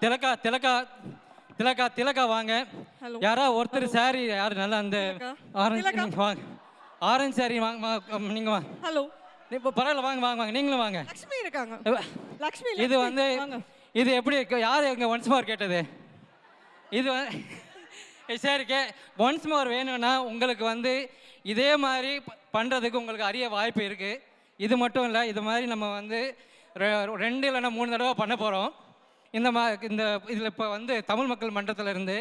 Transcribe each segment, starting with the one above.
திலகா திலகா திலகா திலகா வாங்க. ஹலோ. யாரா ஒருத்தர் சாரி யார் நல்லா அந்த ஆரஞ்சு திலகா. நீங்கள் வாங்க. ஆரஞ்சு சாரி வாங்க நீங்கள் வாங்க. ஹலோ. இப்போ பரவாயில்ல வாங்க வாங்க வாங்க நீங்களும் வாங்க. லக்ஷ்மி இருக்காங்க. லக்ஷ்மி இது வந்து வாங்க. இது எப்படி யார் எங்க ஒன்ஸ் மோர் கேட்டது? இது சரி ஒன்ஸ் மோர் வேணும்னா உங்களுக்கு வந்து இதே மாதிரி பண்ணுறதுக்கு உங்களுக்கு அரிய வாய்ப்பு இருக்குது. இது மட்டும் இல்லை, இது மாதிரி நம்ம வந்து 2 இல்லைன்னா 3 தடவை பண்ண போகிறோம். இந்த இதில் இப்போ வந்து தமிழ் மக்கள் மன்றத்திலேருந்து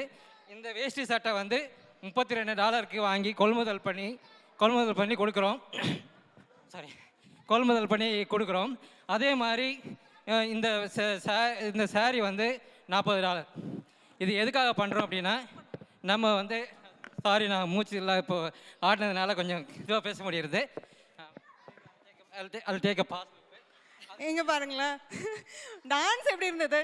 இந்த வேஷ்டி சட்டை வந்து $32 வாங்கி கொள்முதல் பண்ணி கொடுக்குறோம். சாரி, கொள்முதல் பண்ணி கொடுக்குறோம். அதே மாதிரி இந்த சாரி வந்து $40. இது எதுக்காக பண்ணுறோம் அப்படின்னா, நம்ம வந்து சாரி நான் மூச்சு இல்லை இப்போ ஆடினதுனால கொஞ்சம் இதுவாக பேச முடியுது. அது டேக் பாஸ். எங்க பாருங்களேன் டான்ஸ் எப்படி இருந்தது?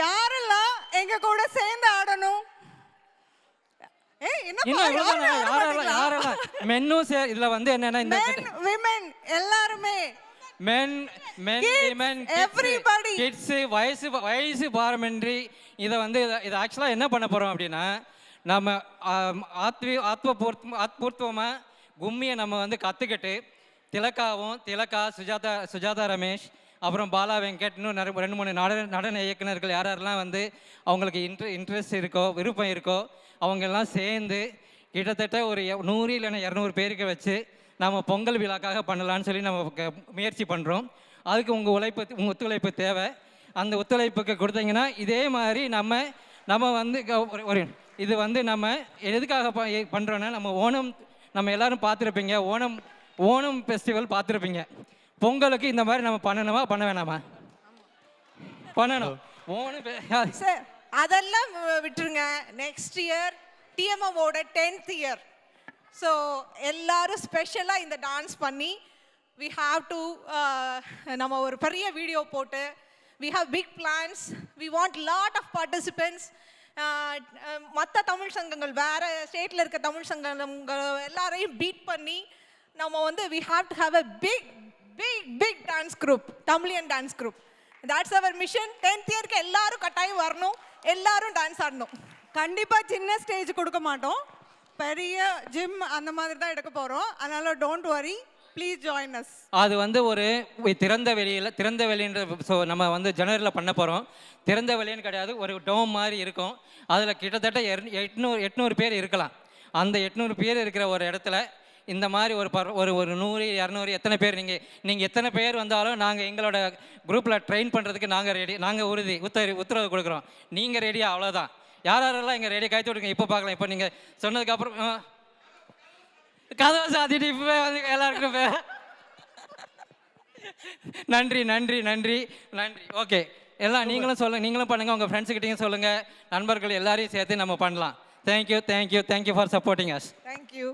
யாரெல்லாம் எங்க கூட சேர்ந்து ஆடணும்? இதுல வந்து என்னன்னா இந்த விமென் எல்லாருமே மென் விமென் எவ்ரிபடி கிட்ஸ் வயசு பாரமின்றி இதை வந்து இது ஆக்சுவலாக என்ன பண்ண போகிறோம் அப்படின்னா, நம்ம ஆத்மபூர்வமாக கும்மியை நம்ம வந்து கற்றுக்கிட்டு திலகா சுஜாதா ரமேஷ் அப்புறம் பாலா வெங்கட் இன்னும் 2-3 நடன இயக்குநர்கள் யாரெல்லாம் வந்து அவங்களுக்கு இன்ட்ரெஸ்ட் இருக்கோ விருப்பம் இருக்கோ அவங்கெல்லாம் சேர்ந்து கிட்டத்தட்ட ஒரு 100 இல்லைன்னா 200 பேருக்கு வச்சு நம்ம பொங்கல் விழாக்காக பண்ணலான்னு சொல்லி நம்ம முயற்சி பண்ணுறோம். அதுக்கு உங்கள் ஒத்துழைப்பு தேவை. அந்த ஒத்துழைப்புக்கு கொடுத்தீங்கன்னா இதே மாதிரி நம்ம வந்து ஒரு இது வந்து நம்ம எதுக்காக பண்ணுறோன்னா, நம்ம எல்லோரும் பார்த்துருப்பீங்க, ஓணம் ஃபெஸ்டிவல் பார்த்துருப்பீங்க. பொங்கலுக்கு இந்த மாதிரி நம்ம பண்ணணுமா பண்ண வேணாமா? பண்ணணும். சார் அதெல்லாம் விட்டுருங்க. நெக்ஸ்ட் இயர் டிஎம்ஓட 10th இயர். ஸோ எல்லாரும் ஸ்பெஷலாக இந்த டான்ஸ் பண்ணி வி ஹாவ் டு நம்ம ஒரு பெரிய வீடியோ போட்டு we have big plans. We want lot of participants. மற்ற தமிழ் சங்கங்கள் வேறு ஸ்டேட்டில் இருக்க தமிழ் சங்கங்கள் எல்லாரையும் பீட் பண்ணி நம்ம வந்து we have to have a big dance group, Tamilian dance group. That's our mission. 10th இயர்க்கு எல்லாரும் கட்டாயம் வரணும், எல்லாரும் டான்ஸ் ஆடணும். கண்டிப்பாக சின்ன ஸ்டேஜ் கொடுக்க மாட்டோம், பெரிய ஜிம் அந்த மாதிரி தான் எடுக்க போகிறோம். அதனால don't worry, please join us. அது வந்து ஒரு திறந்த வெளின்ற ஸோ நம்ம வந்து ஜனவரியில் பண்ண போகிறோம். திறந்த வெளின்னு கிடையாது, ஒரு டோம் மாதிரி இருக்கும். அதில் கிட்டத்தட்ட 800 பேர் இருக்கலாம். அந்த 800 பேர் இருக்கிற ஒரு இடத்துல இந்த மாதிரி ஒரு 100 200 எத்தனை பேர் நீங்கள் எத்தனை பேர் வந்தாலும் நாங்கள் எங்களோட குரூப்பில் ட்ரெயின் பண்ணுறதுக்கு நாங்கள் ரெடி. நாங்கள் உத்தரவு கொடுக்குறோம். நீங்கள் ரெடியா? அவ்வளோதான். யாரெல்லாம் எங்கள் ரெடி கைத்து விடுங்க. இப்போ பார்க்கலாம். இப்போ நீங்கள் சொன்னதுக்கப்புறம் கதவை சாத்திட்டு இப்போ வந்து எல்லாருக்கும் நன்றி நன்றி நன்றி நன்றி. ஓகே, எல்லாம் நீங்களும் சொல்லுங்கள், நீங்களும் பண்ணுங்கள், உங்கள் ஃப்ரெண்ட்ஸுக்கிட்டையும் சொல்லுங்கள், நண்பர்கள் எல்லாரையும் சேர்த்து நம்ம பண்ணலாம். Thank you for supporting us. Thank you.